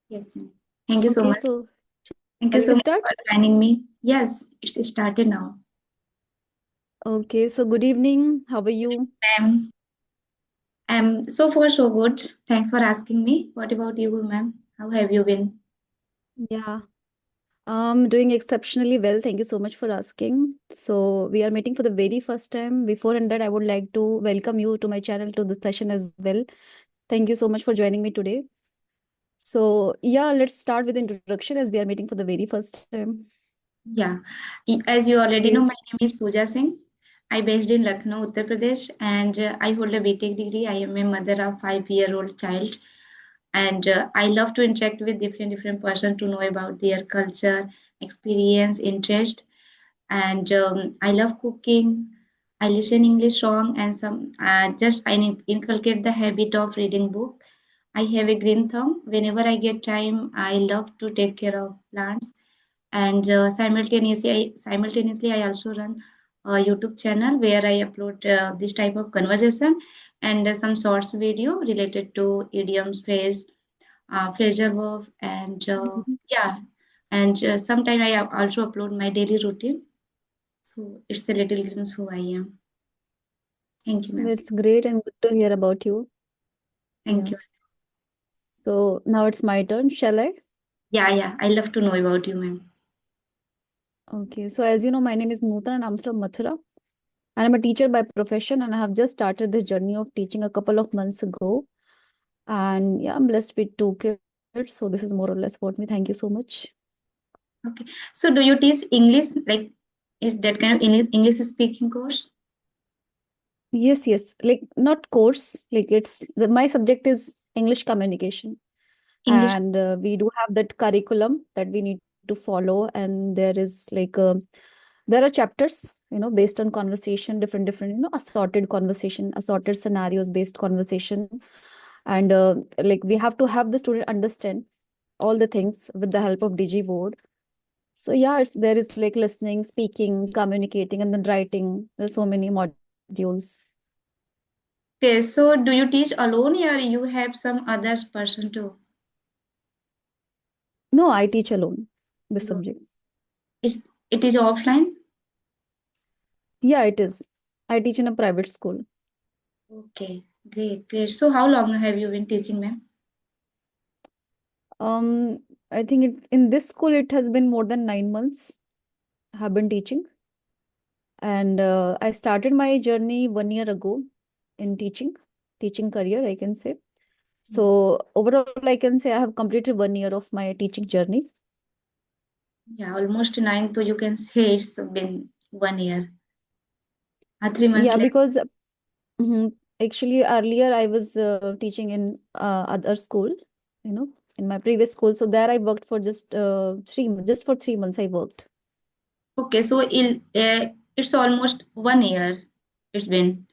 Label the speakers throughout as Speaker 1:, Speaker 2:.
Speaker 1: Yes, ma'am. Thank you so
Speaker 2: Okay,
Speaker 1: much.
Speaker 2: so
Speaker 1: Thank you
Speaker 2: shall
Speaker 1: so
Speaker 2: we
Speaker 1: much
Speaker 2: start?
Speaker 1: for joining me. Yes, it's started now.
Speaker 2: Okay, so good evening. How are you?
Speaker 1: Ma'am, so far so good. Thanks for asking me. What about you, ma'am? How have you been?
Speaker 2: Yeah, doing exceptionally well. Thank you so much for asking. So we are meeting for the very first time. Before and that, I would like to welcome you to my channel to the session as well. Thank you so much for joining me today. So yeah, let's start with introduction as we are meeting for the very first time.
Speaker 1: Yeah, as you already know,
Speaker 2: Yes.
Speaker 1: my name is Pooja Singh. I based in Lucknow, Uttar Pradesh, and I hold a BTech degree. I am a mother of 5-year-old child, and I love to interact with different person to know about their culture, experience, interest, and I love cooking. I listen English song and some just I inculcate the habit of reading book. I have a green thumb. Whenever I get time, I love to take care of plants, and simultaneously I also run a YouTube channel where I upload this type of conversation and some shorts video related to idioms, phrasal verb, and
Speaker 2: Mhm.
Speaker 1: yeah, and sometime I also upload my daily routine. So it's a little glimpse who I am. Thank you, ma'am.
Speaker 2: That's great and good to hear about you.
Speaker 1: Thank
Speaker 2: Yeah.
Speaker 1: you.
Speaker 2: So now it's my turn. Shall I?
Speaker 1: Yeah, I love to know about you, ma'am.
Speaker 2: Okay. So as you know, my name is Nutan and I'm from Mathura. And I'm a teacher by profession, and I have just started this journey of teaching a couple of months ago. And yeah, I'm blessed with two kids. So this is more or less about me. Thank you so much.
Speaker 1: Okay. So do you teach English? Like, is that kind of English speaking course?
Speaker 2: Yes, yes. Like not course, like my subject is English communication.
Speaker 1: English.
Speaker 2: And we do have that curriculum that we need to follow. And there is there are chapters, based on conversation, different, assorted conversation, assorted scenarios based conversation. And like we have to have the student understand all the things with the help of digiboard. So yeah, there is like listening, speaking, communicating, and then writing. There's so many modules.
Speaker 1: Okay. So do you teach alone or you have some others person too?
Speaker 2: No, I teach alone this
Speaker 1: Alone.
Speaker 2: subject.
Speaker 1: It is offline.
Speaker 2: Yeah, it is. I teach in a private school.
Speaker 1: Okay. Great. So how long have you been teaching, ma'am?
Speaker 2: Um, I think in this school it has been more than 9 months I have been teaching. And I started my journey 1 year ago in teaching career, I can say. So overall, I can say I have completed 1 year of my teaching journey.
Speaker 1: Yeah, almost 9. So you can say it's been 1 year. 3 months
Speaker 2: Yeah,
Speaker 1: left.
Speaker 2: because actually earlier I was teaching in other school, you know, in my previous school. So there I worked for just just for 3 months I worked
Speaker 1: Okay, so it's almost 1 year. It's been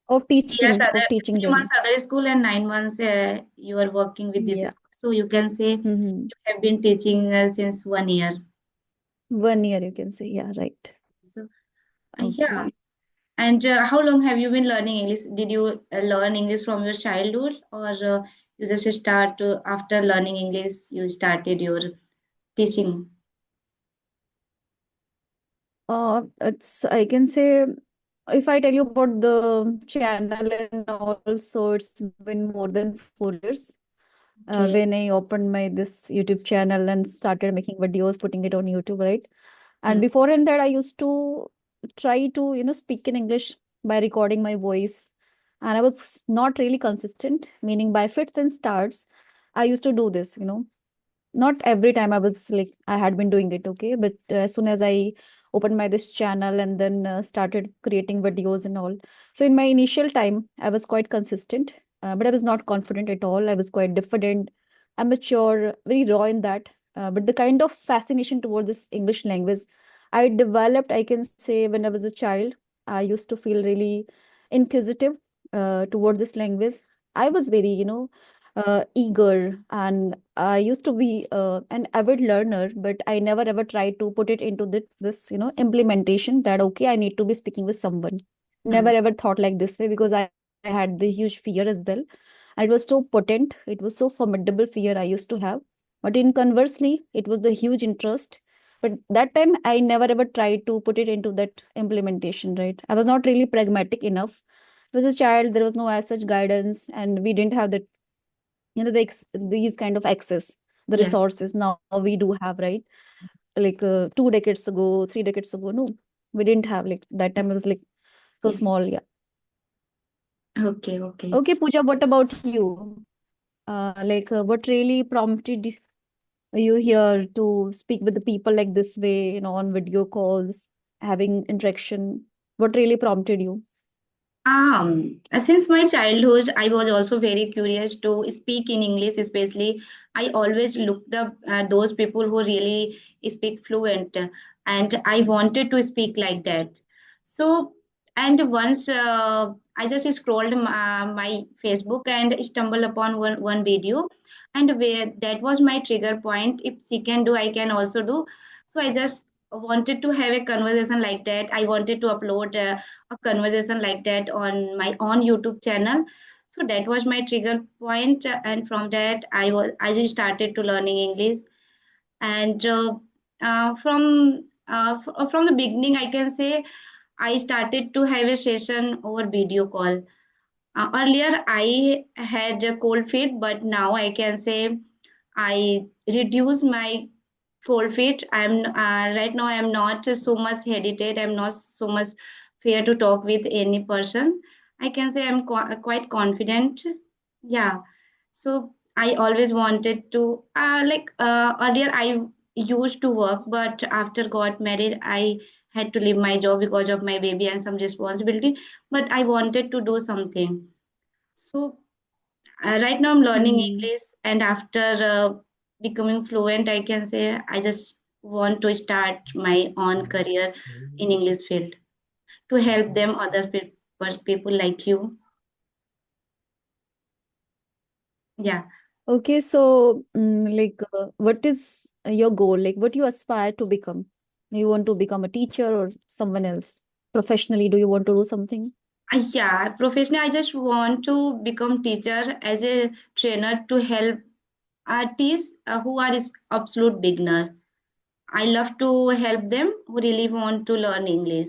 Speaker 2: of
Speaker 1: 3 years
Speaker 2: teaching
Speaker 1: other,
Speaker 2: of teaching
Speaker 1: 3 months
Speaker 2: journey.
Speaker 1: other school and 9 months you are working with this
Speaker 2: Yeah.
Speaker 1: school. So you can say
Speaker 2: Mm-hmm.
Speaker 1: you have been teaching since 1 year.
Speaker 2: 1 year, you can say. Yeah, right.
Speaker 1: So yeah,
Speaker 2: Okay.
Speaker 1: and how long have you been learning English? Did you learn English from your childhood, or you just start after learning English? You started your teaching.
Speaker 2: It's I can say, if I tell you about the channel and also it's been more than 4 years
Speaker 1: Okay.
Speaker 2: when I opened my this YouTube channel and started making videos, putting it on YouTube, right? And
Speaker 1: Hmm.
Speaker 2: before in that, I used to try to, speak in English by recording my voice. And I was not really consistent, meaning by fits and starts, I used to do this, not every time I was like I had been doing it, okay, but as soon as I opened my this channel and then started creating videos and all. So in my initial time I was quite consistent, but I was not confident at all. I was quite diffident, amateur, very raw in that. But the kind of fascination towards this English language I developed, I can say, when I was a child. I used to feel really inquisitive toward this language. I was very, eager, and I used to be an avid learner, but I never ever tried to put it into this, implementation that, okay, I need to be speaking with someone. Never
Speaker 1: Hmm.
Speaker 2: ever thought like this way because I had the huge fear as well. And it was so potent, it was so formidable fear I used to have. But in conversely, it was the huge interest. But that time, I never ever tried to put it into that implementation, right? I was not really pragmatic enough. I was a child, there was no as such guidance, and we didn't have that, these kind of access, the
Speaker 1: Yes,
Speaker 2: resources now we do have, right? Like 2 decades ago, 3 decades ago, no, we didn't have, like that time it was like so
Speaker 1: yes.
Speaker 2: small, yeah.
Speaker 1: Okay, okay.
Speaker 2: Okay, Pooja, what about you? What really prompted you here to speak with the people like this way, on video calls, having interaction? What really prompted you?
Speaker 1: Since my childhood, I was also very curious to speak in English, especially. I always looked up those people who really speak fluent, and I wanted to speak like that. So, and once I just scrolled my Facebook and stumbled upon one video, and where that was my trigger point. If she can do, I can also do. So I just wanted to have a conversation like that. I wanted to upload a conversation like that on my own YouTube channel. So that was my trigger point, and from that I just started to learning English. And from the beginning, I can say I started to have a session over video call. Earlier, I had a cold feet, but now I can say I reduce my cold feet. I'm right now. I'm not so much hesitate. I'm not so much fear to talk with any person. I can say I'm quite confident. Yeah. So I always wanted to earlier I used to work, but after got married, I had to leave my job because of my baby and some responsibility. But I wanted to do something. So right now I'm learning
Speaker 2: Hmm.
Speaker 1: English, and after becoming fluent, I can say I just want to start my own career in English field to help them other people like you. Yeah.
Speaker 2: Okay, so what is your goal? Like, what you aspire to become? You want to become a teacher or someone else? Professionally, do you want to do something?
Speaker 1: Yeah, professionally, I just want to become teacher as a trainer to help artists who are absolute beginner. I love to help them who really want to learn English.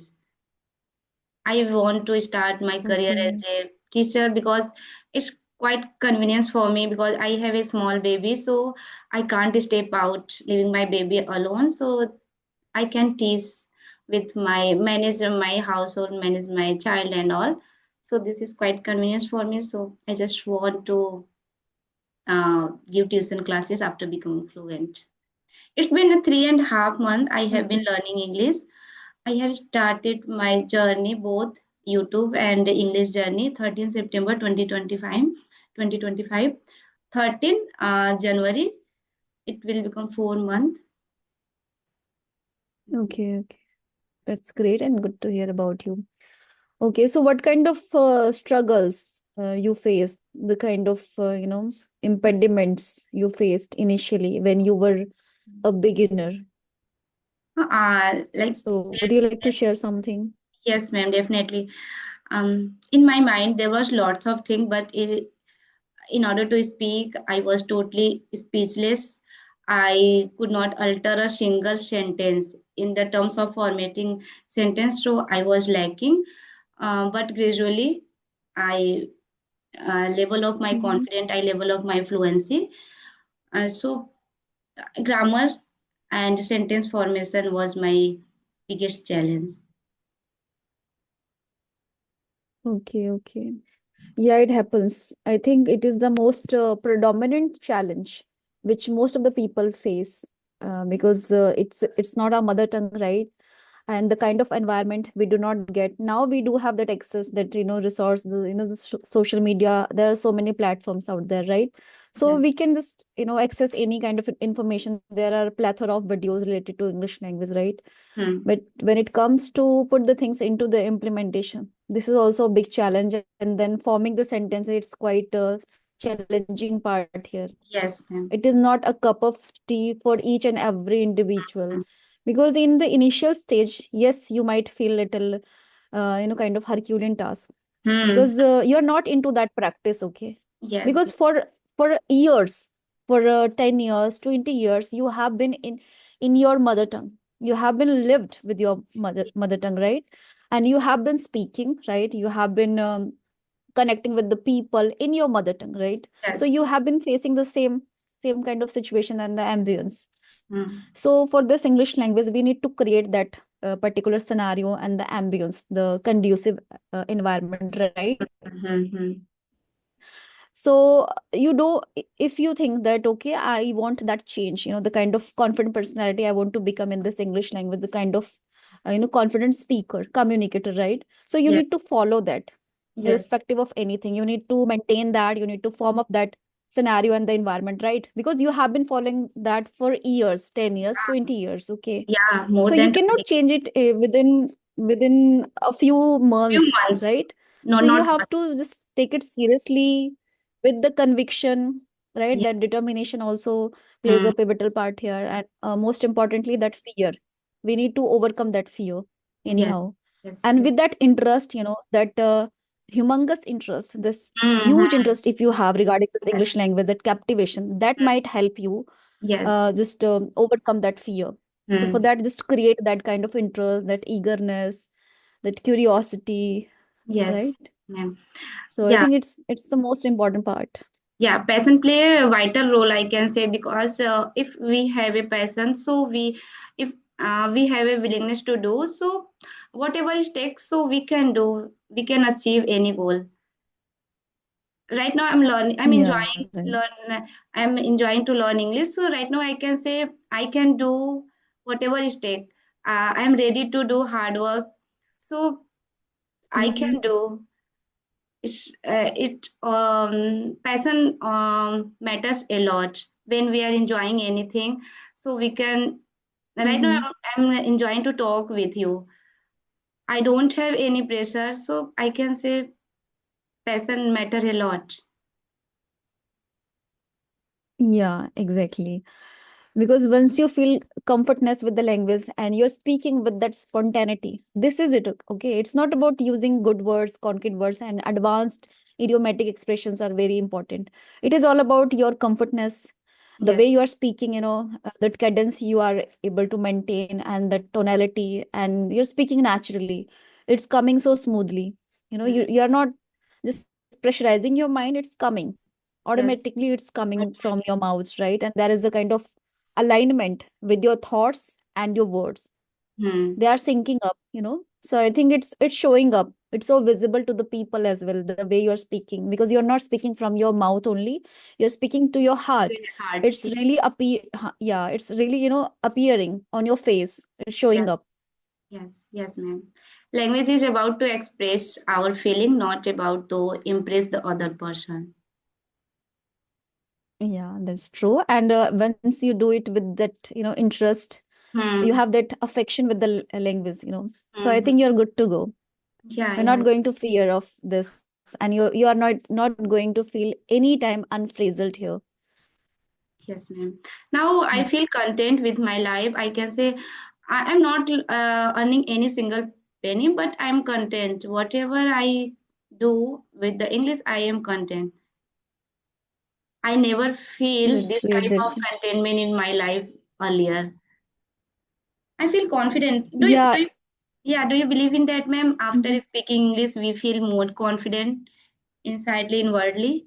Speaker 1: I want to start my career as
Speaker 2: Okay.
Speaker 1: a teacher because it's quite convenience for me because I have a small baby, so I can't step out leaving my baby alone. So I can teach with my manage my household, manage my child and all. So this is quite convenience for me. So I just want to give tuition classes after becoming fluent. It's been a 3.5 month I have been learning English. I have started my journey, both YouTube and English journey, 13 September 2025. 2025. 13 January, it will become 4 months.
Speaker 2: Okay, okay. That's great and good to hear about you. Okay, so what kind of struggles you faced, the kind of, impediments you faced initially when you were a beginner?
Speaker 1: Like,
Speaker 2: So would you like to share something?
Speaker 1: yes, ma'am, definitely. In my mind, there was lots of things, but in order to speak, I was totally speechless. I could not alter a single sentence in the terms of formatting sentence, so I was lacking. But gradually, I level of my
Speaker 2: Mhm.
Speaker 1: confidence, I level of my fluency. So grammar and sentence formation was my biggest challenge.
Speaker 2: Okay, okay. Yeah, it happens. I think it is the most predominant challenge which most of the people face because it's not our mother tongue, right? And the kind of environment we do not get now. We do have that access, that resource, the social media. There are so many platforms out there, right? So
Speaker 1: Yes.
Speaker 2: we can just access any kind of information. There are a plethora of videos related to English language, right?
Speaker 1: Hmm.
Speaker 2: But when it comes to put the things into the implementation, this is also a big challenge. And then forming the sentence, it's quite a challenging part here.
Speaker 1: Yes, ma'am.
Speaker 2: It is not a cup of tea for each and every individual, because in the initial stage, yes, you might feel little kind of Herculean task,
Speaker 1: Hmm.
Speaker 2: because you're not into that practice. Okay,
Speaker 1: Yes.
Speaker 2: because for years, for 10 years, 20 years, you have been in your mother tongue. You have been lived with your mother tongue, right? And you have been speaking, right? You have been connecting with the people in your mother tongue, right? So
Speaker 1: Yes.
Speaker 2: you have been facing the same kind of situation and the ambience.
Speaker 1: Mm.
Speaker 2: So for this English language, we need to create that particular scenario and the ambience, the conducive environment, right?
Speaker 1: Mm-hmm.
Speaker 2: So if you think that, okay, I want that change, the kind of confident personality I want to become in this English language, the kind of confident speaker, communicator, right? So you
Speaker 1: Yes.
Speaker 2: need to follow that,
Speaker 1: Yes.
Speaker 2: irrespective of anything. You need to maintain that. You need to form up that scenario and the environment, right? Because you have been following that for years, 10 years, 20 years, okay?
Speaker 1: Yeah, more
Speaker 2: So you
Speaker 1: than
Speaker 2: cannot
Speaker 1: 20.
Speaker 2: change it within a few
Speaker 1: Few
Speaker 2: months,
Speaker 1: months.
Speaker 2: right?
Speaker 1: No,
Speaker 2: So you
Speaker 1: not
Speaker 2: have
Speaker 1: much.
Speaker 2: to just take it seriously with the conviction, right?
Speaker 1: Yeah.
Speaker 2: That determination also plays
Speaker 1: Mm.
Speaker 2: a pivotal part here, and most importantly, that fear. We need to overcome that fear
Speaker 1: Yes.
Speaker 2: anyhow,
Speaker 1: Yes.
Speaker 2: and
Speaker 1: Yes.
Speaker 2: with that interest, that humongous interest, this huge
Speaker 1: Mm-hmm.
Speaker 2: interest, if you have regarding this
Speaker 1: Yes.
Speaker 2: English language, that captivation, that
Speaker 1: Mm.
Speaker 2: might help you
Speaker 1: Yes.
Speaker 2: just overcome that fear. So for
Speaker 1: Mm.
Speaker 2: that, just create that kind of interest, that eagerness, that curiosity,
Speaker 1: Yes,
Speaker 2: right?
Speaker 1: ma'am.
Speaker 2: So I
Speaker 1: Yeah.
Speaker 2: think it's the most important part.
Speaker 1: Yeah, passion play a vital role, I can say, because if we have a passion, so if we have a willingness to do, so whatever it takes, so we can do, we can achieve any goal. Right now, I'm learning,
Speaker 2: Yeah, right.
Speaker 1: I'm enjoying to learn English. So right now, I can say I can do whatever it takes. I'm ready to do hard work, so I
Speaker 2: Mm-hmm.
Speaker 1: can do. It passion matters a lot when we are enjoying anything, so we can. Right now
Speaker 2: Mm-hmm.
Speaker 1: I'm enjoying to talk with you. I don't have any pressure, so I can say passion matter a lot.
Speaker 2: Yeah, exactly. Because once you feel comfortness with the language and you're speaking with that spontaneity, this is it. Okay, it's not about using good words, concrete words, and advanced idiomatic expressions are very important. It is all about your comfortness, the way
Speaker 1: Yes.
Speaker 2: you are speaking, that cadence you are able to maintain, and the tonality, and you're speaking naturally. It's coming so smoothly.
Speaker 1: Yes.
Speaker 2: You are not just pressurizing your mind, it's coming
Speaker 1: Yes.
Speaker 2: automatically. It's coming from your mouth, right? And there is a kind of alignment with your thoughts and your words.
Speaker 1: Hmm.
Speaker 2: They are syncing up, so I think it's showing up. It's so visible to the people as well, the way you're speaking, because you're not speaking from your mouth only, you're speaking to your heart.
Speaker 1: Really hard.
Speaker 2: It's really yeah, it's really, appearing on your face. It's showing
Speaker 1: Yes.
Speaker 2: up.
Speaker 1: Yes. Yes, ma'am. Language is about to express our feeling, not about to impress the other person.
Speaker 2: Yeah, that's true. And once you do it with that, interest, you
Speaker 1: Hmm.
Speaker 2: have that affection with the language, so I
Speaker 1: Hmm.
Speaker 2: think you're good to go.
Speaker 1: Yeah.
Speaker 2: You're
Speaker 1: Yeah.
Speaker 2: not going to fear of this, and you are not going to feel any time unfrazzled here.
Speaker 1: Yes, ma'am. Now I
Speaker 2: Yeah.
Speaker 1: feel content with my life. I can say I'm not earning any single penny, but I'm content. Whatever I do with the English, I am content. I never feel
Speaker 2: That's
Speaker 1: this
Speaker 2: great.
Speaker 1: type of
Speaker 2: That's
Speaker 1: contentment in my life earlier. I feel confident.
Speaker 2: yeah.
Speaker 1: Yeah, do you believe in that, ma'am? After
Speaker 2: Mhm.
Speaker 1: speaking English, we feel more confident insidely, inwardly.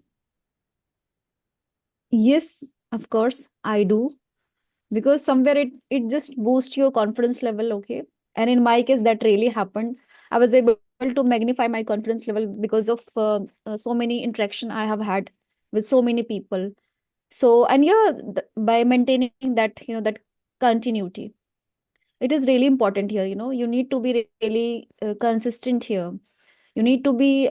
Speaker 2: Yes, of course, I do. Because somewhere it just boosts your confidence level, okay? And in my case, that really happened. I was able to magnify my confidence level because of so many interaction I have had with so many people. So, and yeah, by maintaining that, that continuity, it is really important here. You need to be really consistent here. You need to be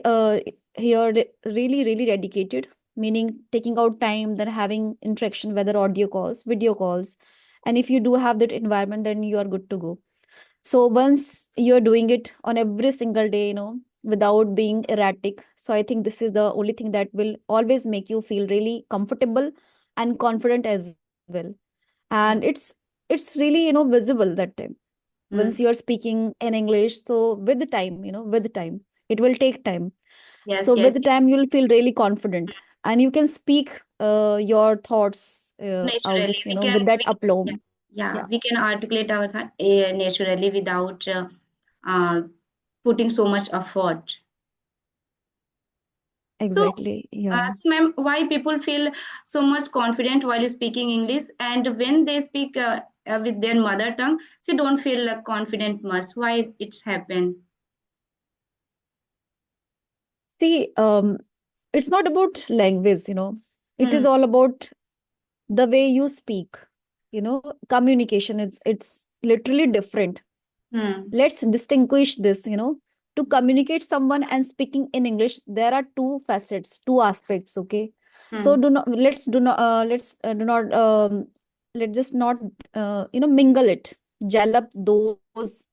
Speaker 2: here really, really dedicated, meaning taking out time, then having interaction, whether audio calls, video calls. And if you do have that environment, then you are good to go. So once you're doing it on every single day, without being erratic, so I think this is the only thing that will always make you feel really comfortable and confident as well. And
Speaker 1: Yeah.
Speaker 2: it's really, visible that time once
Speaker 1: Hmm.
Speaker 2: you're speaking in English. So with the time, with the time, it will take time.
Speaker 1: Yes,
Speaker 2: So
Speaker 1: yes.
Speaker 2: with the time, you'll feel really confident, and you can speak your thoughts
Speaker 1: Naturally,
Speaker 2: out,
Speaker 1: we can,
Speaker 2: with that
Speaker 1: we, yeah,
Speaker 2: aplomb.
Speaker 1: yeah,
Speaker 2: Yeah,
Speaker 1: we can articulate our thought naturally without uh, putting so much effort. So,
Speaker 2: exactly. Yeah.
Speaker 1: so ma'am, why people feel so much confident while speaking English, and when they speak with their mother tongue, they don't feel confident much. Why it's happened?
Speaker 2: See, it's not about language. It
Speaker 1: Hmm.
Speaker 2: is all about the way you speak. Communication is it's literally different.
Speaker 1: Hmm.
Speaker 2: Let's distinguish this. To communicate someone and speaking in English, there are two facets, two aspects. Okay, so
Speaker 1: Hmm.
Speaker 2: do not let's just not mingle it, gel up those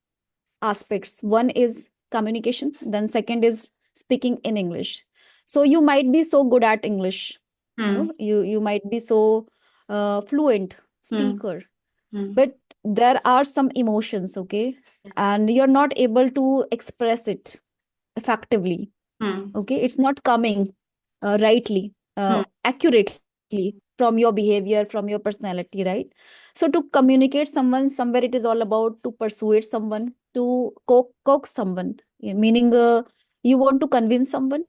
Speaker 2: aspects. One is communication, then second is speaking in English. So you might be so good at English,
Speaker 1: Hmm.
Speaker 2: you might be so fluent
Speaker 1: Hmm.
Speaker 2: speaker,
Speaker 1: Hmm.
Speaker 2: but there are some emotions, okay,
Speaker 1: Yes.
Speaker 2: and you're not able to express it effectively.
Speaker 1: Hmm.
Speaker 2: Okay, it's not coming rightly,
Speaker 1: Hmm.
Speaker 2: accurately from your behavior, from your personality, right? So to communicate someone, somewhere it is all about to persuade someone, to coax someone, meaning you want to convince someone.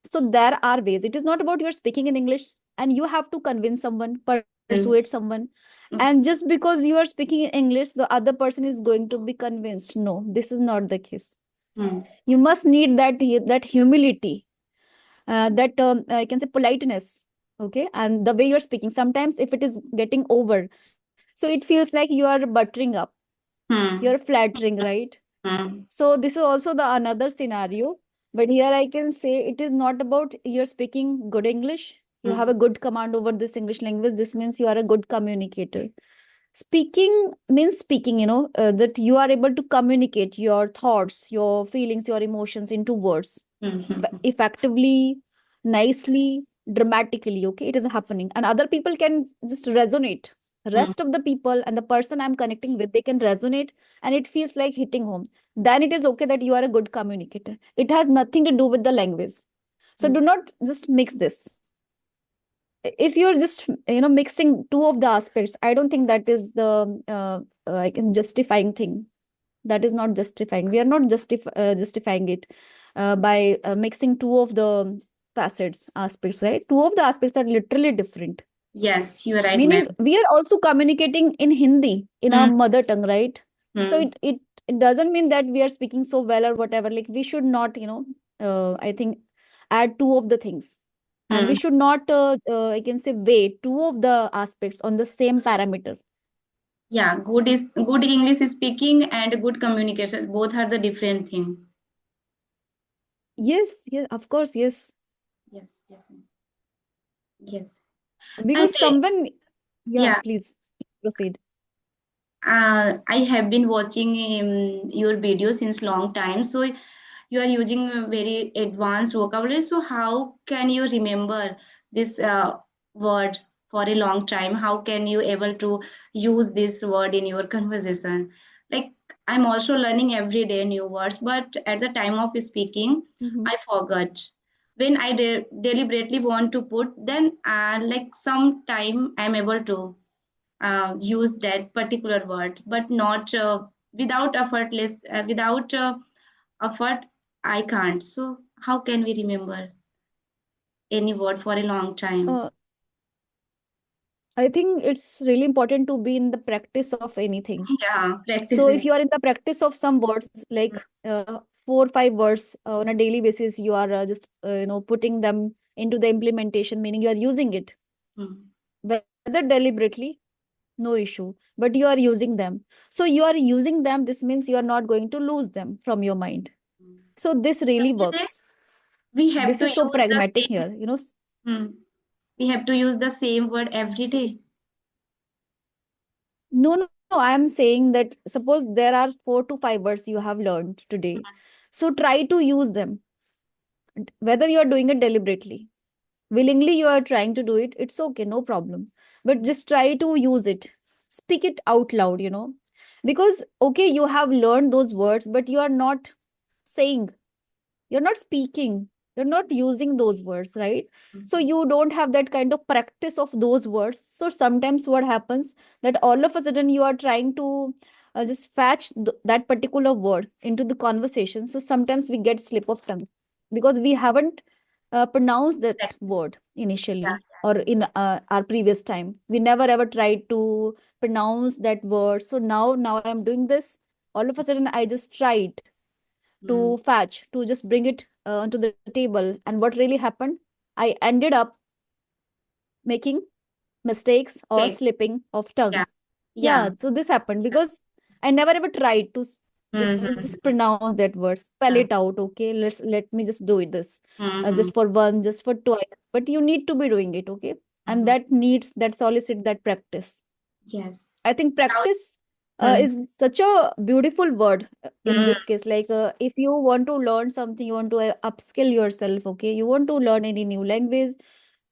Speaker 2: So there are ways. It is not about you're speaking in English and you have to convince someone, persuade
Speaker 1: Hmm.
Speaker 2: someone, and
Speaker 1: Okay.
Speaker 2: just because you are speaking in English the other person is going to be convinced. No, this is not the case.
Speaker 1: Hmm.
Speaker 2: You must need that humility, that I can say politeness, okay, and the way you're speaking. Sometimes if it is getting over, so it feels like you are buttering up, you're
Speaker 1: Hmm.
Speaker 2: flattering, right?
Speaker 1: Hmm.
Speaker 2: So this is also the another scenario. But here I can say it is not about you're speaking good English, you have
Speaker 1: Hmm.
Speaker 2: a good command over this English language. This means you are a good communicator. Speaking means speaking, that you are able to communicate your thoughts, your feelings, your emotions into words
Speaker 1: Hmm. Hmm.
Speaker 2: effectively, nicely, dramatically. Okay, it is happening, and other people can just resonate.
Speaker 1: Hmm.
Speaker 2: Rest of the people and the person I'm connecting with, they can resonate, and it feels like hitting home. Then it is okay that you are a good communicator. It has nothing to do with the language. So
Speaker 1: Hmm.
Speaker 2: do not just mix this. If you're just mixing two of the aspects, I don't think that is the I can justifying thing. That is not justifying. We are not justifying it by mixing two of the facets aspects, right? Two of the aspects are literally different,
Speaker 1: Yes, you are right,
Speaker 2: meaning
Speaker 1: ma'am.
Speaker 2: we are also communicating in Hindi, in our
Speaker 1: Hmm.
Speaker 2: mother tongue, right? So
Speaker 1: Hmm.
Speaker 2: it doesn't mean that we are speaking so well or whatever. Like we should not I think add two of the things, and
Speaker 1: Hmm.
Speaker 2: we should not I can say weigh two of the aspects on the same parameter.
Speaker 1: Yeah, good English speaking and good communication. Both are the different thing.
Speaker 2: Yes, yes, of course, yes.
Speaker 1: Yes, yes, ma'am. Yes. And
Speaker 2: Because someone, yeah,
Speaker 1: yeah,
Speaker 2: please proceed.
Speaker 1: I have been watching your videos since long time. So you are using a very advanced vocabulary. So how can you remember this word for a long time? How can you able to use this word in your conversation? Like I'm also learning every day new words, but at the time of speaking,
Speaker 2: Mhm.
Speaker 1: I forgot. When I deliberately want to put, then like some time I'm able to use that particular word, but not without effortless, without effort, I can't. So how can we remember any word for a long time?
Speaker 2: Uh, I think it's really important to be in the practice of anything.
Speaker 1: Yeah,
Speaker 2: So if
Speaker 1: practicing.
Speaker 2: you are in the practice of some words, like 4 or 5 words on a daily basis, you are just putting them into the implementation, meaning you are using it,
Speaker 1: Mm.
Speaker 2: whether deliberately, no issue, but you are using them. So you are using them. This means you are not going to lose them from your mind. So this really
Speaker 1: Every day
Speaker 2: works.
Speaker 1: we have
Speaker 2: This
Speaker 1: to
Speaker 2: is so
Speaker 1: use the
Speaker 2: pragmatic
Speaker 1: same.
Speaker 2: here.
Speaker 1: We have to use the same word every day.
Speaker 2: No, no, I am saying that suppose there are 4 to 5 words you have learned today. So try to use them, whether you are doing it deliberately. Willingly, you are trying to do it. It's okay, no problem. But just try to use it. Speak it out loud. Because, okay, you have learned those words, but you are not saying, you're not speaking. You're not using those words, right? So
Speaker 1: Mhm.
Speaker 2: you don't have that kind of practice of those words. So sometimes what happens, that all of a sudden you are trying to just fetch that particular word into the conversation. So sometimes we get slip of tongue because we haven't pronounced that
Speaker 1: Practice.
Speaker 2: word
Speaker 1: Yeah,
Speaker 2: initially, or in our previous time we never ever tried to pronounce that word. So now I'm doing this, all of a sudden I just tried
Speaker 1: yeah.
Speaker 2: to fetch, to just bring it onto the table. And what really happened? I ended up making mistakes or
Speaker 1: Take.
Speaker 2: slipping of tongue.
Speaker 1: Yeah,
Speaker 2: Yeah,
Speaker 1: yeah.
Speaker 2: so this happened because I never ever tried to just
Speaker 1: Mm-hmm.
Speaker 2: pronounce that word, spell it
Speaker 1: Yeah.
Speaker 2: out. Okay, let me just do it this
Speaker 1: Mm-hmm.
Speaker 2: just for one, just for twice. But you need to be doing it, okay? And
Speaker 1: Mm-hmm.
Speaker 2: that needs that solicit that practice.
Speaker 1: Yes.
Speaker 2: I think
Speaker 1: Without.
Speaker 2: practice
Speaker 1: Mm-hmm.
Speaker 2: is such a beautiful word in
Speaker 1: Mm-hmm.
Speaker 2: this case. Like, if you want to learn something, you want to upskill yourself, okay? You want to learn any new language,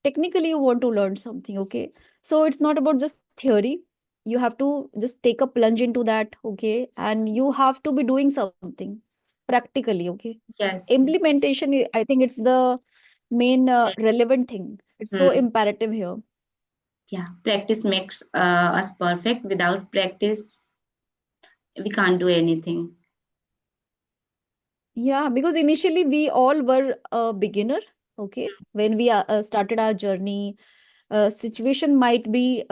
Speaker 2: technically, you want to learn something, okay? So it's not about just theory. You have to just take a plunge into that, okay? And you have to be doing something practically, okay?
Speaker 1: Yes, yes.
Speaker 2: Implementation, I think it's the main relevant thing. It's so
Speaker 1: Mm.
Speaker 2: imperative here.
Speaker 1: Yeah, practice makes us perfect. Without practice, we can't do anything.
Speaker 2: Yeah, because initially we all were a beginner, okay? When we started our journey, situation might be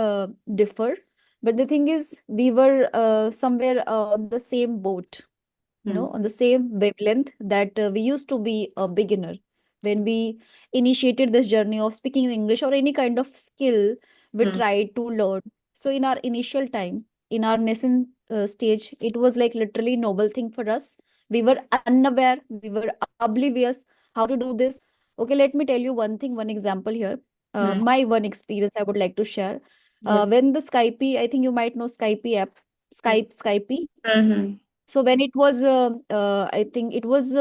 Speaker 2: differ, but the thing is, we were somewhere on the same boat, on
Speaker 1: Mm.
Speaker 2: the same wavelength, that we used to be a beginner when we initiated this journey of speaking English or any kind of skill we
Speaker 1: Mm.
Speaker 2: tried to learn. So in our initial time, in our nascent stage, it was like literally noble thing for us. We were unaware, we were oblivious how to do this. Okay, let me tell you one thing, one example here.
Speaker 1: Mm.
Speaker 2: My one experience I would like to share.
Speaker 1: Yes.
Speaker 2: When the Skype, I think you might know Skype app,
Speaker 1: Yes.
Speaker 2: Skype.
Speaker 1: Mm-hmm.
Speaker 2: So when it was, I think it was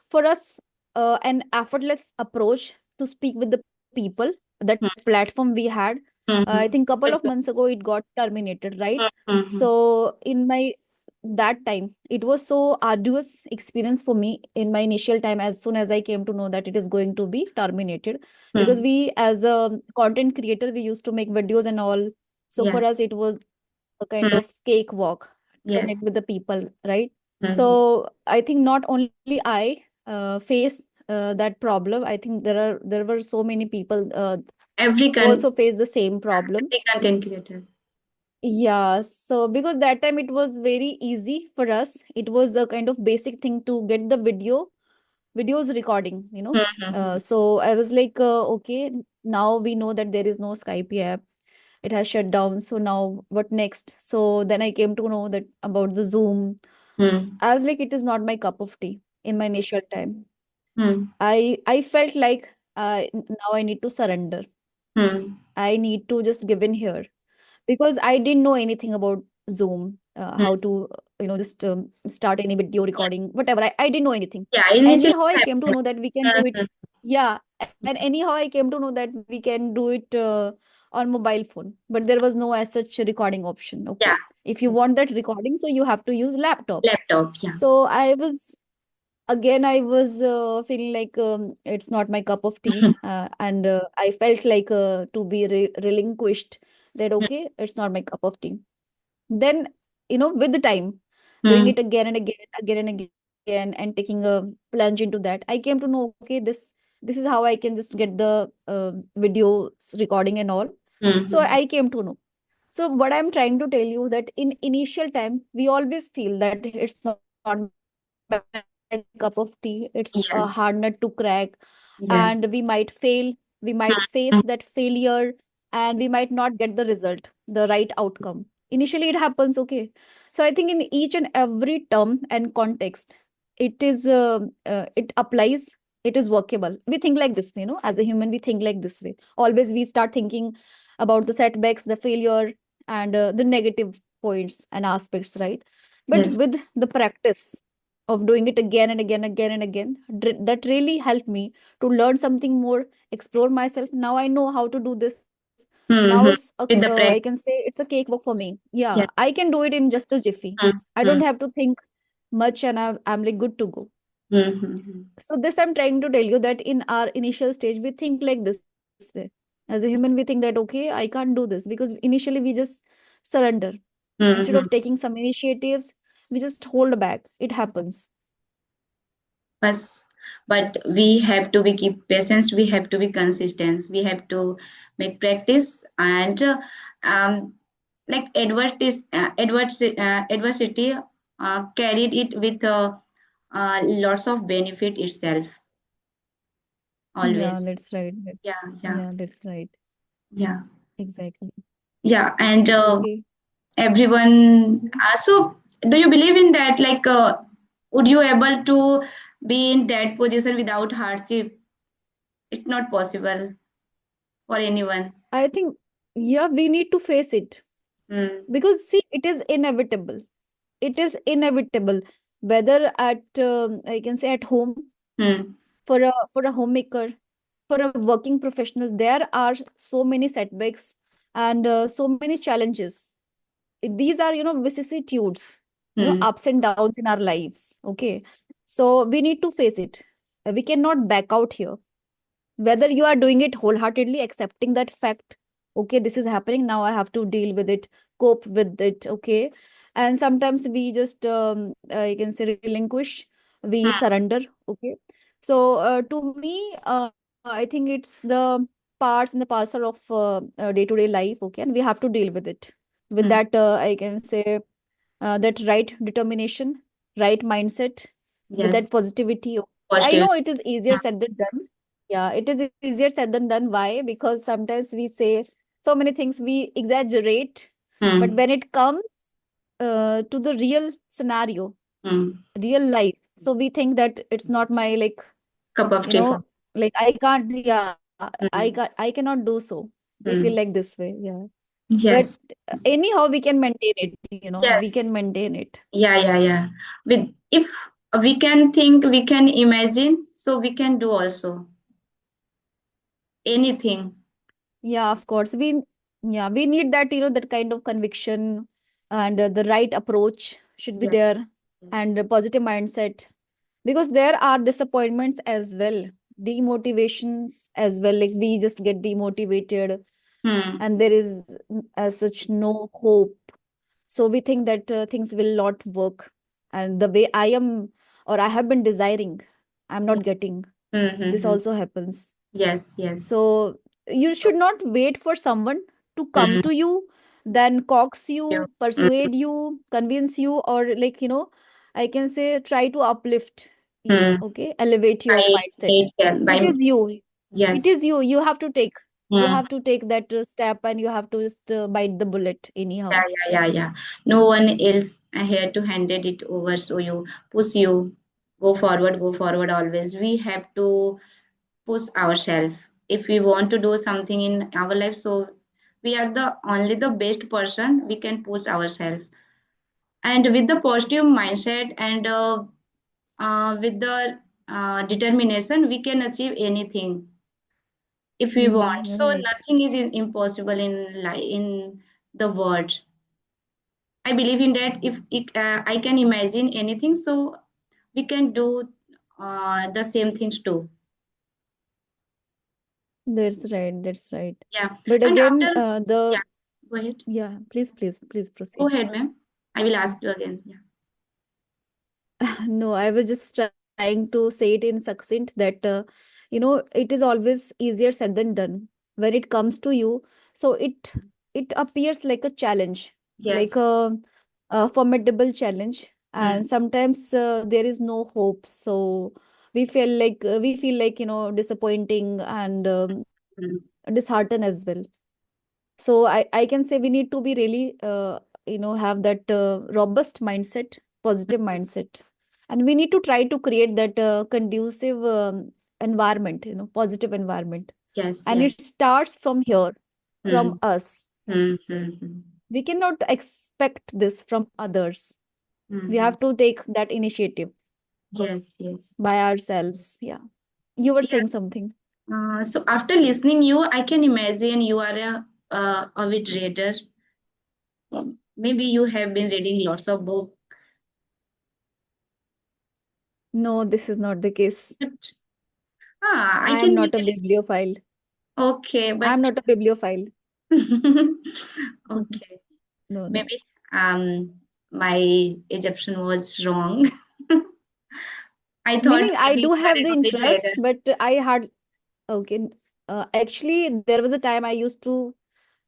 Speaker 2: for us an effortless approach to speak with the people. That platform we had, I think
Speaker 1: Mm-hmm.
Speaker 2: couple of months ago it got terminated, right?
Speaker 1: Mm-hmm.
Speaker 2: So in my that time, it was so arduous experience for me in my initial time. As soon as I came to know that it is going to be terminated, because
Speaker 1: Mm.
Speaker 2: we as a content creator, we used to make videos and all. So
Speaker 1: Yeah.
Speaker 2: for us, it was a kind
Speaker 1: Mm.
Speaker 2: of cakewalk to connect
Speaker 1: Yes.
Speaker 2: with the people, right?
Speaker 1: Mm-hmm.
Speaker 2: So I think not only I faced that problem. I think there were so many people
Speaker 1: Every
Speaker 2: who
Speaker 1: con
Speaker 2: also face the same problem.
Speaker 1: every content creator.
Speaker 2: Yeah, so because that time it was very easy for us. It was a kind of basic thing to get the videos recording,
Speaker 1: Mm-hmm.
Speaker 2: So I was like, okay, now we know that there is no Skype app. It has shut down. So now what next? So then I came to know that about the Zoom.
Speaker 1: Mm.
Speaker 2: I was like, it is not my cup of tea in my initial time.
Speaker 1: Mm.
Speaker 2: I felt like now I need to surrender.
Speaker 1: Mm.
Speaker 2: I need to just give in here because I didn't know anything about Zoom,
Speaker 1: Mm.
Speaker 2: how to, just start any video recording, whatever. I didn't know anything.
Speaker 1: Yeah, initially
Speaker 2: Anyhow, I
Speaker 1: I
Speaker 2: came to
Speaker 1: have.
Speaker 2: know that we can do it.
Speaker 1: Mhm.
Speaker 2: Yeah. And anyhow, I came to know that we can do it on mobile phone, but there was no as such recording option.
Speaker 1: Yeah.
Speaker 2: Okay. If you want that recording, so you have to use laptop.
Speaker 1: Laptop. Yeah.
Speaker 2: So I was feeling like it's not my cup of tea. And I felt like to be relinquished, that, okay, it's not my cup of tea. Then, with the time, doing
Speaker 1: Mm.
Speaker 2: it again and again, again and again, and taking a plunge into that, I came to know, okay, this is how I can just get the video recording and all. So
Speaker 1: Mm-hmm.
Speaker 2: I came to know. So what I'm trying to tell you, that in initial time, we always feel that it's not my cup of tea. It's a hard nut to crack,
Speaker 1: Yes.
Speaker 2: and we might fail.
Speaker 1: Yes.
Speaker 2: We might face that failure,
Speaker 1: Mm.
Speaker 2: and we might not get the result, the right outcome. Initially, it happens, okay. So I think in each and every term and context, it applies. It is workable. We think like this, as a human, we think like this way. Always we start thinking about the setbacks, the failure, and the negative points and aspects, right? But
Speaker 1: Yes.
Speaker 2: with the practice of doing it again and again, again and again, that really helped me to learn something more, explore myself. Now I know how to do this. Now
Speaker 1: Mm-hmm. With the
Speaker 2: I can
Speaker 1: practice.
Speaker 2: say it's a cakewalk for me. Yeah,
Speaker 1: Yeah.
Speaker 2: I can do it in just a jiffy. I don't
Speaker 1: Mm-hmm.
Speaker 2: have to think much, and I'm like good to go.
Speaker 1: Mm-hmm.
Speaker 2: So this I'm trying to tell you that in our initial stage, we think like this way. As a human, we think that, okay, I can't do this because initially we just surrender. Instead of
Speaker 1: Mm-hmm.
Speaker 2: taking some initiatives, we just hold back. It happens.
Speaker 1: But but we have to be keep patience. We have to be consistent. We have to make practice and um, like adversity carried it with lots of benefit itself
Speaker 2: Yeah,
Speaker 1: always.
Speaker 2: that's right. That's
Speaker 1: Yeah, yeah,
Speaker 2: yeah, that's right.
Speaker 1: yeah,
Speaker 2: Exactly.
Speaker 1: yeah. And
Speaker 2: Okay.
Speaker 1: everyone. So, do you believe in that? Like, would you able to be in that position without hardship? It's not possible for anyone.
Speaker 2: I think, yeah, we need to face it
Speaker 1: Hmm.
Speaker 2: because see, it is inevitable. It is inevitable. Whether at I can say at home
Speaker 1: Hmm.
Speaker 2: for a homemaker, for a working professional, there are so many setbacks and so many challenges. These are, vicissitudes,
Speaker 1: Hmm.
Speaker 2: ups and downs in our lives. Okay, so we need to face it. We cannot back out here, whether you are doing it wholeheartedly, accepting that fact, okay, this is happening now, I have to deal with it, cope with it. Okay, and sometimes we just you can say relinquish, we
Speaker 1: Hmm.
Speaker 2: surrender. Okay, so to me, I think it's the parts and the parcel of day-to-day life. Okay, and we have to deal with it with
Speaker 1: Hmm.
Speaker 2: that I can say that right determination, right mindset, with that
Speaker 1: Yes.
Speaker 2: positivity. I
Speaker 1: Positive.
Speaker 2: know it is easier said than done. Yeah, it is easier said than done. Why? Because sometimes we say so many things, we exaggerate, but
Speaker 1: Hmm.
Speaker 2: when it comes to the real scenario,
Speaker 1: Hmm.
Speaker 2: real life, so we think that it's not my like,
Speaker 1: Cup of
Speaker 2: you
Speaker 1: tea for.
Speaker 2: know, like I can't, yeah, I
Speaker 1: Hmm.
Speaker 2: can't, I cannot do so. We feel
Speaker 1: Hmm.
Speaker 2: like this way, yeah. But
Speaker 1: Yes.
Speaker 2: anyhow, we can maintain it, we can
Speaker 1: Yes.
Speaker 2: maintain it.
Speaker 1: Yeah. Yeah. Yeah. With if we can think, we can imagine, so we can do also anything.
Speaker 2: Yeah, of course. Yeah, we need that, that kind of conviction and the right approach should be
Speaker 1: Yes.
Speaker 2: there
Speaker 1: Yes.
Speaker 2: and a positive mindset because there are disappointments as well, demotivations as well. Like we just get demotivated
Speaker 1: Hmm.
Speaker 2: and there is as such no hope. So we think that things will not work. And the way I am or I have been desiring, I'm
Speaker 1: Yeah.
Speaker 2: not getting.
Speaker 1: Hmm. Hmm.
Speaker 2: This
Speaker 1: Hmm.
Speaker 2: also happens.
Speaker 1: Yes. Yes.
Speaker 2: So you should not wait for someone to come
Speaker 1: Hmm.
Speaker 2: to you, then coax
Speaker 1: Yeah.
Speaker 2: you,
Speaker 1: Hmm.
Speaker 2: persuade you, convince you, or like, I can say try to uplift you,
Speaker 1: Hmm.
Speaker 2: okay? Elevate your
Speaker 1: By
Speaker 2: mindset.
Speaker 1: itself.
Speaker 2: It
Speaker 1: By
Speaker 2: is you. It
Speaker 1: yes.
Speaker 2: is you. You have to take. You
Speaker 1: Hmm.
Speaker 2: have to take that step and you have to just bite the bullet
Speaker 1: Yeah,
Speaker 2: anyhow.
Speaker 1: yeah, yeah, yeah. No one else here to handed it over. So you push you go forward always. We have to push ourselves if we want to do something in our life. So we are the only the best person we can push ourselves. And with the positive mindset and with the determination, we can achieve anything if we want. So
Speaker 2: Right.
Speaker 1: nothing is impossible in in the world. I believe in that. If I can imagine anything, so we can do the same things too.
Speaker 2: That's right. That's right.
Speaker 1: Yeah.
Speaker 2: But
Speaker 1: And
Speaker 2: again,
Speaker 1: after, yeah, go ahead.
Speaker 2: yeah, please
Speaker 1: Go
Speaker 2: proceed.
Speaker 1: ahead, ma'am. I will ask you again. Yeah.
Speaker 2: No, I was just trying to say it in succinct that, it is always easier said than done. When it comes to you, so it appears like a challenge,
Speaker 1: Yes.
Speaker 2: like a formidable challenge, and
Speaker 1: Hmm.
Speaker 2: sometimes there is no hope. So we feel like disappointing and
Speaker 1: Hmm.
Speaker 2: disheartened as well. So I can say we need to be really have that robust mindset, positive mindset, and we need to try to create that conducive environment, positive environment,
Speaker 1: Yes.
Speaker 2: and
Speaker 1: Yes.
Speaker 2: it starts from here, from
Speaker 1: Hmm.
Speaker 2: us.
Speaker 1: Hmm. Hmm. Hmm.
Speaker 2: We cannot expect this from others.
Speaker 1: Hmm.
Speaker 2: We
Speaker 1: Hmm.
Speaker 2: have to take that initiative
Speaker 1: Yes. Yes.
Speaker 2: by ourselves. Yeah, you were saying
Speaker 1: Yes.
Speaker 2: something.
Speaker 1: So after listening you, I can imagine you are a avid reader. Maybe you have been reading lots of books.
Speaker 2: No, this is not the case.
Speaker 1: But I
Speaker 2: I am
Speaker 1: can
Speaker 2: not a
Speaker 1: easily.
Speaker 2: bibliophile.
Speaker 1: Okay,
Speaker 2: I am
Speaker 1: but
Speaker 2: not a bibliophile.
Speaker 1: okay,
Speaker 2: No, no.
Speaker 1: maybe my Egyptian was wrong. I thought
Speaker 2: Meaning I
Speaker 1: maybe
Speaker 2: do
Speaker 1: you are
Speaker 2: have
Speaker 1: a
Speaker 2: the
Speaker 1: knowledge
Speaker 2: interest,
Speaker 1: reader.
Speaker 2: but I had okay. Actually, there was a time I used to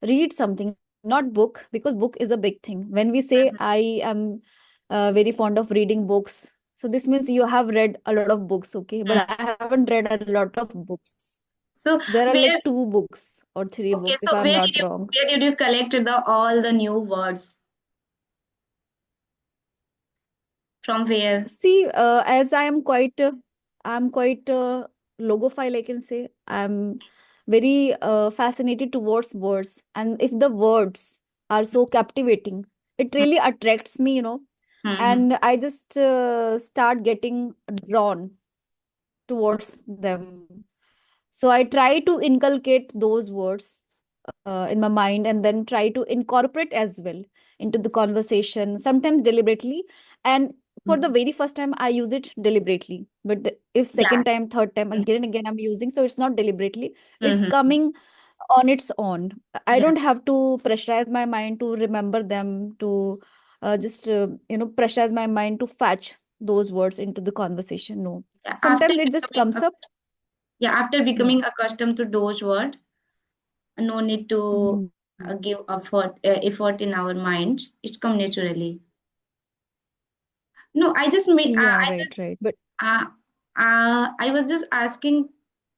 Speaker 2: read something, not book, because book is a big thing. When we say
Speaker 1: Mhm.
Speaker 2: I am very fond of reading books, so this means you have read a lot of books, okay? But I
Speaker 1: Mm.
Speaker 2: haven't read a lot of books.
Speaker 1: So
Speaker 2: There are like
Speaker 1: where?
Speaker 2: two books or three books,
Speaker 1: Okay,
Speaker 2: if
Speaker 1: so
Speaker 2: I'm not wrong.
Speaker 1: where did you collect the all the new words from where?
Speaker 2: See, as I'm quite logophile, I can say. I'm very fascinated towards words, and if the words are so captivating, it really attracts me,
Speaker 1: Mm-hmm.
Speaker 2: and I just start getting drawn towards them. So I try to inculcate those words in my mind and then try to incorporate as well into the conversation, sometimes deliberately. And for the very first time, I use it deliberately. But if
Speaker 1: Yeah.
Speaker 2: second time, third time, again and again, I'm using, so it's not deliberately, it's
Speaker 1: Mm-hmm.
Speaker 2: coming on its own. I
Speaker 1: Yeah.
Speaker 2: don't have to pressurize my mind to remember them, to just, pressurize my mind to fetch those words into the conversation. No.
Speaker 1: Yeah.
Speaker 2: Sometimes it just comes up.
Speaker 1: After
Speaker 2: Yeah.
Speaker 1: becoming accustomed to those words, no need to
Speaker 2: Mhm.
Speaker 1: give effort in our mind. It come naturally. No,
Speaker 2: Yeah,
Speaker 1: I
Speaker 2: right,
Speaker 1: just
Speaker 2: right. But
Speaker 1: uh, I was just asking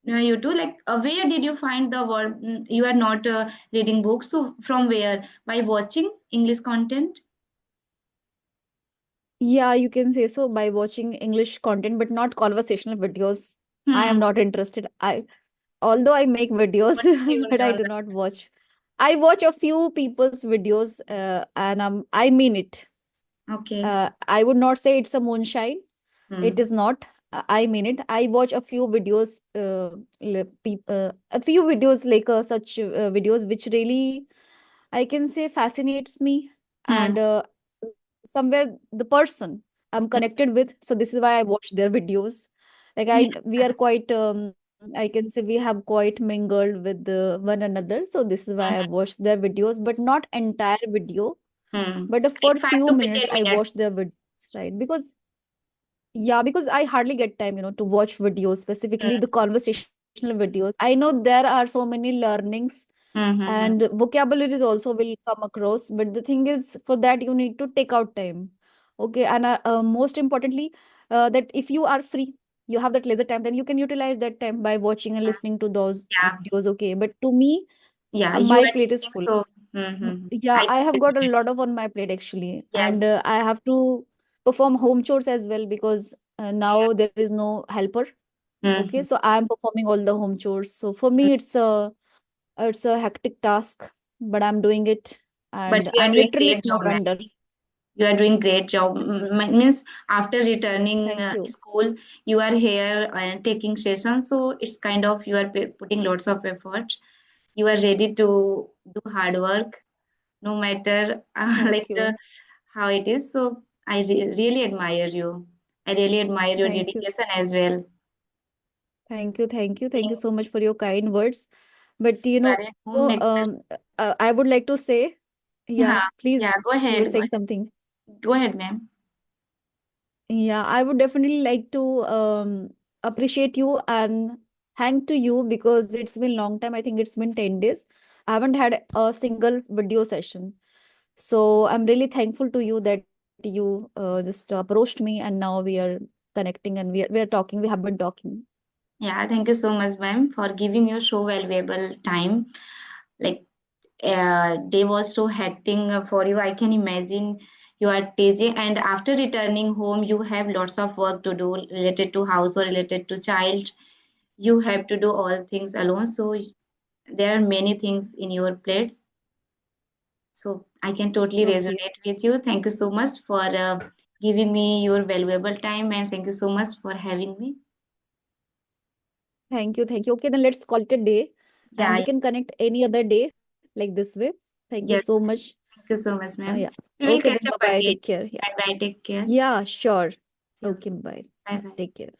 Speaker 1: you two, like, where did you find the word? You are not reading books, so from where? By watching English content?
Speaker 2: yeah, you can say so by watching English content, but not conversational videos. I am
Speaker 1: Hmm.
Speaker 2: not interested. Although I make videos,
Speaker 1: What is your
Speaker 2: but I do
Speaker 1: genre?
Speaker 2: not watch. I watch a few people's videos, and I mean it.
Speaker 1: Okay.
Speaker 2: I would not say it's a moonshine. It
Speaker 1: Hmm.
Speaker 2: is not. I mean it. I watch a few videos, a few videos like such videos which really, I can say, fascinates me,
Speaker 1: Hmm.
Speaker 2: and somewhere the person I'm connected with. So this is why I watch their videos. Like
Speaker 1: Yeah.
Speaker 2: we are quite, I can say we have quite mingled with one another. So this is why I
Speaker 1: Mhm.
Speaker 2: watch their videos, but not entire video. But
Speaker 1: Like
Speaker 2: for
Speaker 1: five
Speaker 2: few
Speaker 1: to
Speaker 2: minutes,
Speaker 1: ten
Speaker 2: I
Speaker 1: minutes.
Speaker 2: watch their videos, right? Because yeah, because I hardly get time, to watch videos, specifically the conversational videos. I know there are so many learnings and
Speaker 1: Mm-hmm.
Speaker 2: vocabularies also will come across, but the thing is, for that you need to take out time. Okay, and most importantly, that if you are free, you have that leisure time, then you can utilize that time by watching and listening to those
Speaker 1: Yeah.
Speaker 2: videos. Okay, but to me,
Speaker 1: Yeah. You
Speaker 2: my
Speaker 1: are
Speaker 2: plate is
Speaker 1: teaching,
Speaker 2: full.
Speaker 1: so mm-hmm.
Speaker 2: Yeah,
Speaker 1: I
Speaker 2: I have got a
Speaker 1: totally
Speaker 2: lot of on my plate actually,
Speaker 1: yes.
Speaker 2: and I have to perform home chores as well because now there is no helper. Okay,
Speaker 1: Mm-hmm.
Speaker 2: so I am performing all the home chores. So for me, it's a hectic task, but I'm doing it,
Speaker 1: But
Speaker 2: and
Speaker 1: you are
Speaker 2: I'm
Speaker 1: doing
Speaker 2: literally
Speaker 1: great job,
Speaker 2: snowed
Speaker 1: ma'am.
Speaker 2: under.
Speaker 1: You are doing great job. Means after returning
Speaker 2: Thank you.
Speaker 1: school, you are here and taking sessions. So it's kind of you are putting lots of effort. You are ready to do hard work, no matter
Speaker 2: Thank
Speaker 1: like
Speaker 2: you.
Speaker 1: how it is. So I really admire you. I really admire your
Speaker 2: Thank you.
Speaker 1: dedication as well.
Speaker 2: Thank you. Thank you. Thank you so much for your kind words. But
Speaker 1: You are a homemaker.
Speaker 2: I would like to say,
Speaker 1: Yeah,
Speaker 2: yeah,
Speaker 1: yeah.
Speaker 2: please,
Speaker 1: Go
Speaker 2: you were
Speaker 1: ahead.
Speaker 2: saying something.
Speaker 1: Go ahead, ma'am.
Speaker 2: Yeah, I would definitely like to appreciate you and thank to you because it's been long time. I think it's been 10 days. I haven't had a single video session. So I'm really thankful to you that you just approached me and now we are connecting and we are talking. We have been talking.
Speaker 1: Yeah, thank you so much, ma'am, for giving your so valuable time. Like, day was so hectic for you. I can imagine you are teaching, and after returning home, you have lots of work to do related to house or related to child. You have to do all things alone. So there are many things in your plates. So I can totally
Speaker 2: Okay.
Speaker 1: resonate with you. Thank you so much for giving me your valuable time, and thank you so much for having me.
Speaker 2: Thank you. Thank you. Okay, then let's call it a day and
Speaker 1: Yeah,
Speaker 2: we
Speaker 1: yeah.
Speaker 2: can connect any other day like this way. Thank you so
Speaker 1: Yes.
Speaker 2: much.
Speaker 1: Thank you so much,
Speaker 2: Yeah.
Speaker 1: ma'am. We will
Speaker 2: Okay, then
Speaker 1: catch
Speaker 2: bye
Speaker 1: up
Speaker 2: bye.
Speaker 1: again.
Speaker 2: Take care. Yeah.
Speaker 1: Bye bye. Take care.
Speaker 2: Yeah, sure.
Speaker 1: See you.
Speaker 2: Okay, bye.
Speaker 1: Bye bye.
Speaker 2: Take care.